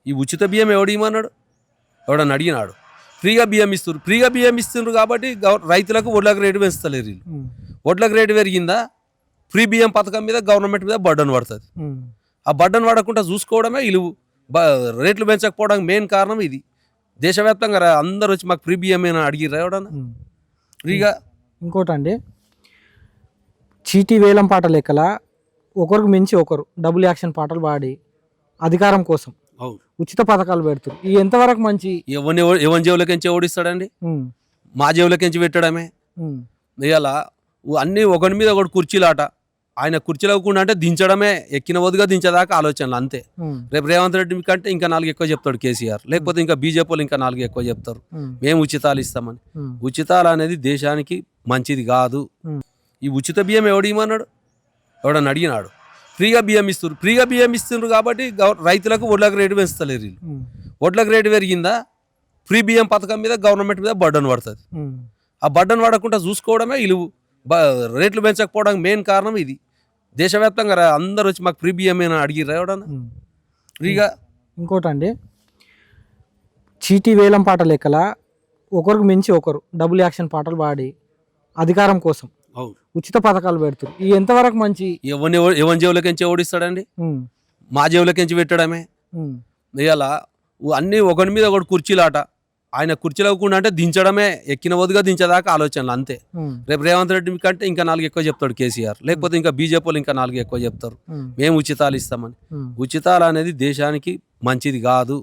ఈ ఉచిత బియ్యం ఎవడేమన్నాడు? ఎవడన్నా అడిగినాడు? ఫ్రీగా బియ్యం ఇస్తున్నారు కాబట్టి రైతులకు వడ్లకు రేటు పెంచుతలేరు వీళ్ళు. వడ్లకు రేటు పెరిగిందా ఫ్రీ బియ్యం పథకం మీద గవర్నమెంట్ మీద బర్డన్ పడుతుంది. ఆ బర్డన్ పడకుండా చూసుకోవడమే వీళ్ళు రేట్లు పెంచకపోవడానికి మెయిన్ కారణం ఇది. దేశవ్యాప్తంగా అందరూ వచ్చి మాకు ఫ్రీ బియ్యం ఏమైనా అడిగిర్రా ఎవడన్నా? ఫ్రీగా. ఇంకోటండి, చీటీ వేలం పాట లెక్కల ఒకరికి మించి ఒకరు డబుల్ యాక్షన్ పాటలు పాడి అధికారం కోసం ఉచిత పథకాలు పెడుతున్నారు. ఈ ఎంతవరకు మంచి? ఎవరి జేబులకించి ఓడిస్తాడండి? మా జేబులకించి పెట్టడమే. ఇలా అన్నీ ఒకరి మీద ఒకటి కుర్చీలాట. ఆయన కుర్చీలు అవ్వకుండా అంటే దించడమే, ఎక్కిన వదిగా దించేదాకా ఆలోచనలు అంతే. రేపు రేవంత్ రెడ్డి కంటే ఇంకా 4 ఎక్కువ చెప్తాడు కేసీఆర్, లేకపోతే ఇంకా బీజేపీలు ఇంకా 4 ఎక్కువ చెప్తారు మేము ఉచితాలు ఇస్తామని. ఉచితాలు అనేది దేశానికి మంచిది కాదు. ఈ ఉచిత బియ్యం ఎవడేమన్నాడు? ఎవడన్నా అడిగినాడు? ఫ్రీగా బియ్యం ఇస్తున్నారు కాబట్టి రైతులకు వడ్లకు రేటు పెంచుతలేరు వీళ్ళు. వడ్లకు రేటు పెరిగిందా ఫ్రీ బియ్యం పథకం మీద గవర్నమెంట్ మీద బర్డన్ పడుతుంది. ఆ బర్డన్ పడకుండా చూసుకోవడమే వీళ్ళు రేట్లు పెంచకపోవడానికి మెయిన్ కారణం ఇది. దేశవ్యాప్తంగా అందరూ వచ్చి మాకు ఫ్రీ బియ్యం ఏమైనా అడిగిర్రా ఎవడన్నా? ఫ్రీగా. ఇంకోటండి, చీటీ వేలం పాట లెక్కల ఒకరికి మించి ఒకరు డబుల్ యాక్షన్ పాటలు పాడి అధికారం కోసం ఉచిత పథకాలు పెడుతున్నారు. ఈ ఎంతవరకు మంచి? ఎవరి జేబులకించి ఓడిస్తాడండి? మా జేబులకించి పెట్టడమే. ఇలా అన్నీ ఒకరి మీద ఒకటి కుర్చీలాట. ఆయన కుర్చీలు అవ్వకుండా అంటే దించడమే, ఎక్కిన వదిగా దించేదాకా ఆలోచనలు అంతే. రేపు రేవంత్ రెడ్డి కంటే ఇంకా 4 ఎక్కువ చెప్తాడు కేసీఆర్, లేకపోతే ఇంకా బీజేపీలు ఇంకా 4 ఎక్కువ చెప్తారు మేము ఉచితాలు ఇస్తామని. ఉచితాలు అనేది దేశానికి మంచిది కాదు.